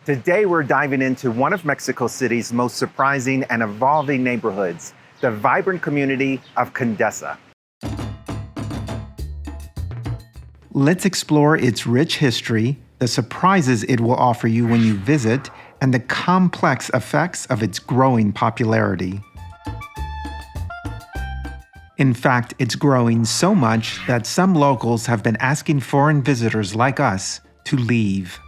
Today, we're diving into one of Mexico City's most surprising and evolving neighborhoods, the vibrant community of Condesa. Let's explore its rich history, the surprises it will offer you when you visit, and the complex effects of its growing popularity. In fact, it's growing so much that some locals have been asking foreign visitors like us to leave.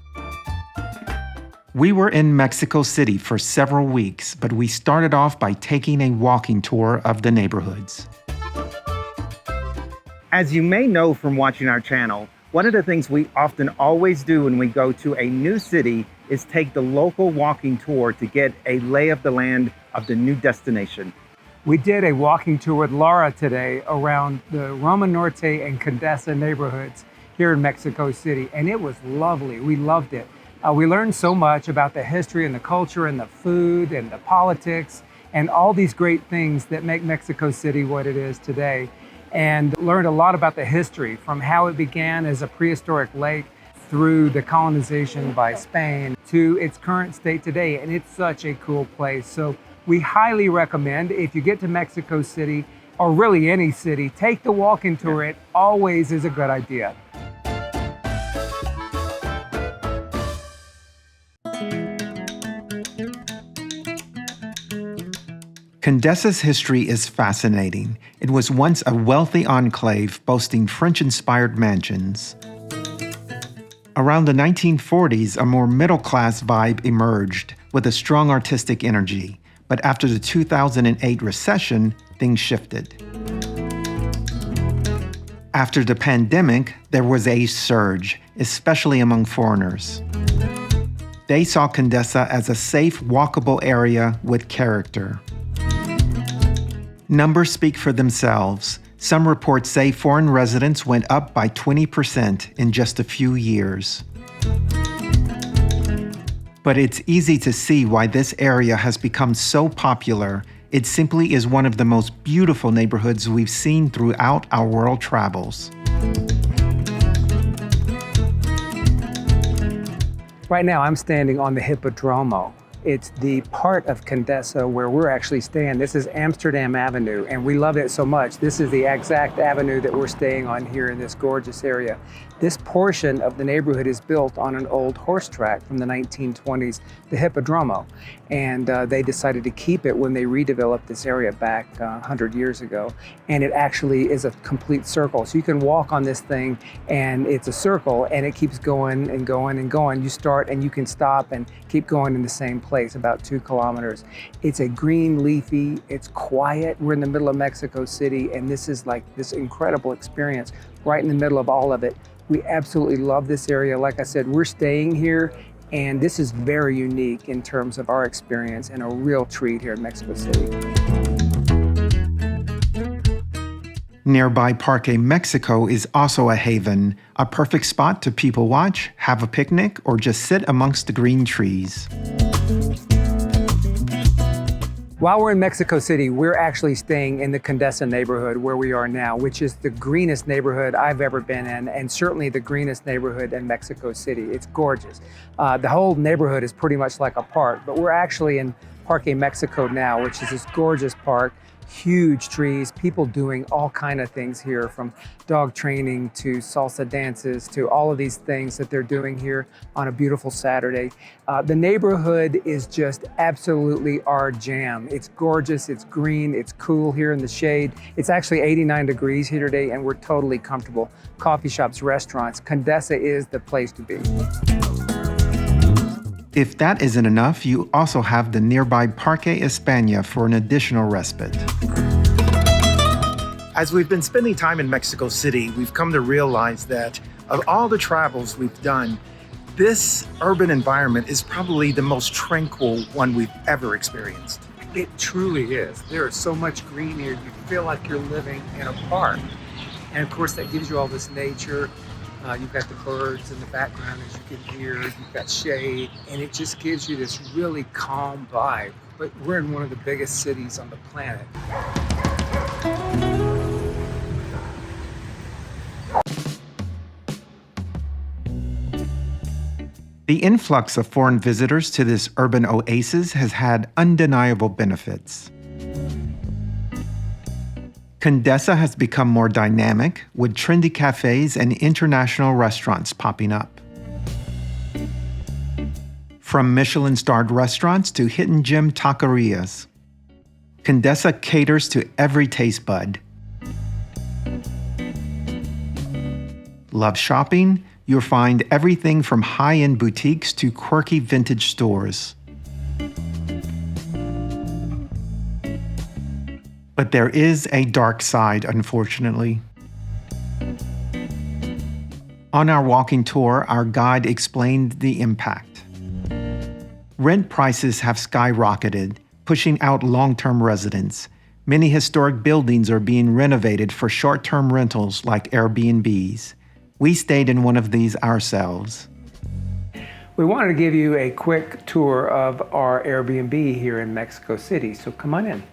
We were in Mexico City for several weeks, but we started off by taking a walking tour of the neighborhoods. As you may know from watching our channel, one of the things we often always do when we go to a new city is take the local walking tour to get a lay of the land of the new destination. We did a walking tour with Laura today around the Roma Norte and Condesa neighborhoods here in Mexico City, and it was lovely. We loved it. We learned so much about the history and the culture and the food and the politics and all these great things that make Mexico City what it is today, and learned a lot about the history from how it began as a prehistoric lake through the colonization by Spain to its current state today. And it's such a cool place. So we highly recommend, if you get to Mexico City or really any city, take the walking tour. It always is a good idea. Condesa's history is fascinating. It was once a wealthy enclave boasting French-inspired mansions. Around the 1940s, a more middle-class vibe emerged with a strong artistic energy. But after the 2008 recession, things shifted. After the pandemic, there was a surge, especially among foreigners. They saw Condesa as a safe, walkable area with character. Numbers speak for themselves. Some reports say foreign residents went up by 20% in just a few years. But it's easy to see why this area has become so popular. It simply is one of the most beautiful neighborhoods we've seen throughout our world travels. Right now, I'm standing on the Hipodromo. It's the part of Condesa where we're actually staying. This is Amsterdam Avenue, and we love it so much. This is the exact avenue that we're staying on here in this gorgeous area. This portion of the neighborhood is built on an old horse track from the 1920s, the Hipodromo. And they decided to keep it when they redeveloped this area back 100 years ago. And it actually is a complete circle. So you can walk on this thing and it's a circle and it keeps going and going and going. You start and you can stop and keep going in the same place, about 2 kilometers. It's a green, leafy, it's quiet. We're in the middle of Mexico City, and this is like this incredible experience right in the middle of all of it. We absolutely love this area. Like I said, we're staying here, and this is very unique in terms of our experience and a real treat here in Mexico City. Nearby Parque, Mexico is also a haven, a perfect spot to people watch, have a picnic, or just sit amongst the green trees. While we're in Mexico City, we're actually staying in the Condesa neighborhood where we are now, which is the greenest neighborhood I've ever been in, and certainly the greenest neighborhood in Mexico City. It's gorgeous. The whole neighborhood is pretty much like a park, but we're actually in Parque Mexico now, which is this gorgeous park. Huge trees, people doing all kind of things here, from dog training to salsa dances to all of these things that they're doing here on a beautiful Saturday. The neighborhood is just absolutely our jam. It's gorgeous, it's green, it's cool here in the shade. It's actually 89 degrees here today and we're totally comfortable. Coffee shops, restaurants, Condesa is the place to be. If that isn't enough, you also have the nearby Parque España for an additional respite. As we've been spending time in Mexico City, we've come to realize that of all the travels we've done, this urban environment is probably the most tranquil one we've ever experienced. It truly is. There is so much green here. You feel like you're living in a park. And of course, that gives you all this nature. You've got the birds in the background, as you can hear. You've got shade, and it just gives you this really calm vibe. But we're in one of the biggest cities on the planet. The influx of foreign visitors to this urban oasis has had undeniable benefits. Condesa has become more dynamic, with trendy cafes and international restaurants popping up. From Michelin-starred restaurants to hidden gem taquerias, Condesa caters to every taste bud. Love shopping? You'll find everything from high-end boutiques to quirky vintage stores. But there is a dark side, unfortunately. On our walking tour, our guide explained the impact. Rent prices have skyrocketed, pushing out long-term residents. Many historic buildings are being renovated for short-term rentals like Airbnbs. We stayed in one of these ourselves. We wanted to give you a quick tour of our Airbnb here in Mexico City, so come on in.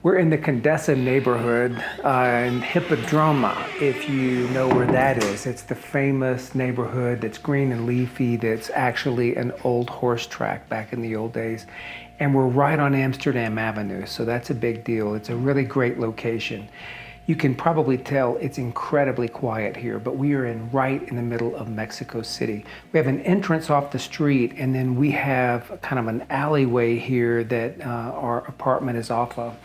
We're in the Condesa neighborhood in Hipodromo, if you know where that is. It's the famous neighborhood that's green and leafy, that's actually an old horse track back in the old days. And we're right on Amsterdam Avenue, so that's a big deal. It's a really great location. You can probably tell it's incredibly quiet here, but we are right in the middle of Mexico City. We have an entrance off the street, and then we have kind of an alleyway here that our apartment is off of.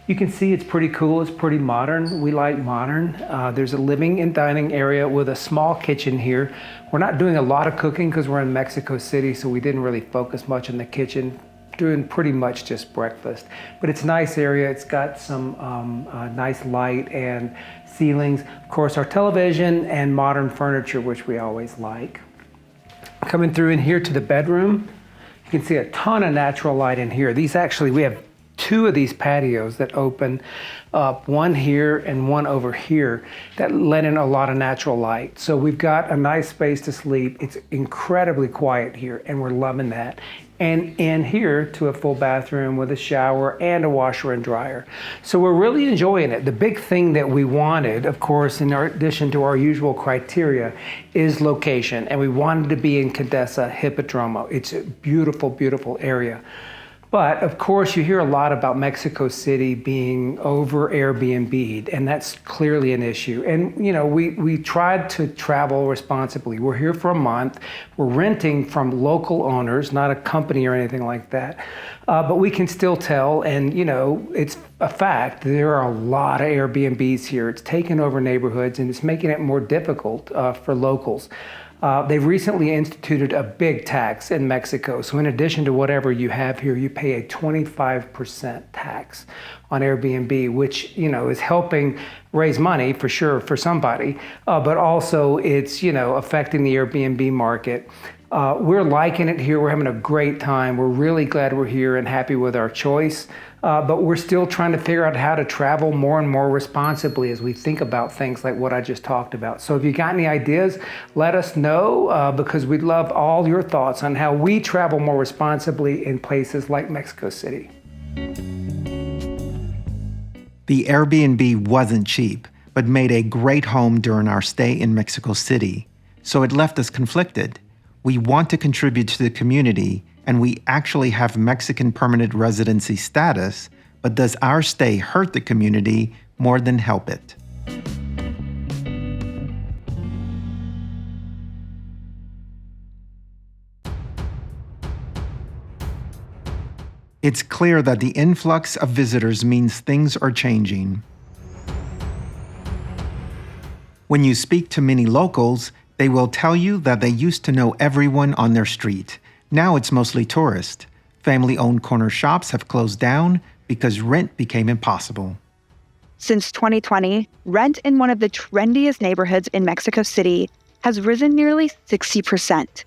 You can see it's pretty cool, it's pretty modern. We like modern. There's a living and dining area with a small kitchen here. We're not doing a lot of cooking because we're in Mexico City, so we didn't really focus much on the kitchen. Doing pretty much just breakfast, but it's a nice area. It's got some nice light and ceilings. Of course, our television and modern furniture, which we always like. Coming through in here to the bedroom, you can see a ton of natural light in here. We have two of these patios that open up, one here and one over here, that let in a lot of natural light. So we've got a nice space to sleep. It's incredibly quiet here, and we're loving that. And in here to a full bathroom with a shower and a washer and dryer. So we're really enjoying it. The big thing that we wanted, of course, in addition to our usual criteria, is location. And we wanted to be in Condesa Hipodromo. It's a beautiful, beautiful area. But of course, you hear a lot about Mexico City being over Airbnb'd, and that's clearly an issue. And you know, we tried to travel responsibly. We're here for a month. We're renting from local owners, not a company or anything like that. But we can still tell, and you know, it's a fact, there are a lot of Airbnbs here. It's taken over neighborhoods, and it's making it more difficult for locals. They've recently instituted a big tax in Mexico. So in addition to whatever you have here, you pay a 25% tax on Airbnb, which, you know, is helping raise money for sure for somebody, but also it's, you know, affecting the Airbnb market. We're liking it here. We're having a great time. We're really glad we're here and happy with our choice. But we're still trying to figure out how to travel more and more responsibly as we think about things like what I just talked about. So if you got any ideas, let us know because we'd love all your thoughts on how we travel more responsibly in places like Mexico City. The Airbnb wasn't cheap, but made a great home during our stay in Mexico City. So it left us conflicted. We want to contribute to the community, and we actually have Mexican permanent residency status, but does our stay hurt the community more than help it? It's clear that the influx of visitors means things are changing. When you speak to many locals, they will tell you that they used to know everyone on their street. Now it's mostly tourists. Family-owned corner shops have closed down because rent became impossible. Since 2020, rent in one of the trendiest neighborhoods in Mexico City has risen nearly 60%.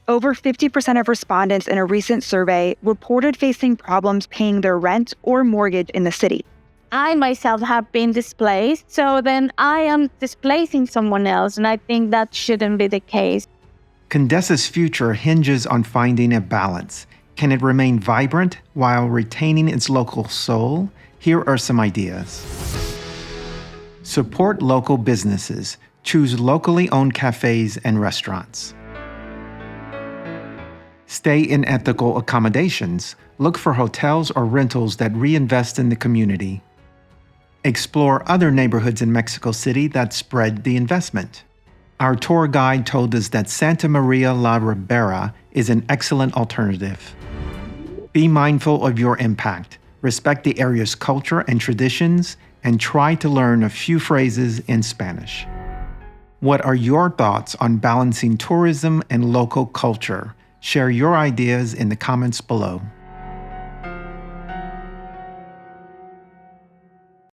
Over 50% of respondents in a recent survey reported facing problems paying their rent or mortgage in the city. I myself have been displaced, so then I am displacing someone else, and I think that shouldn't be the case. Condesa's future hinges on finding a balance. Can it remain vibrant while retaining its local soul? Here are some ideas. Support local businesses. Choose locally owned cafes and restaurants. Stay in ethical accommodations. Look for hotels or rentals that reinvest in the community. Explore other neighborhoods in Mexico City that spread the investment. Our tour guide told us that Santa Maria la Ribera is an excellent alternative. Be mindful of your impact. Respect the area's culture and traditions, and try to learn a few phrases in Spanish. What are your thoughts on balancing tourism and local culture? Share your ideas in the comments below.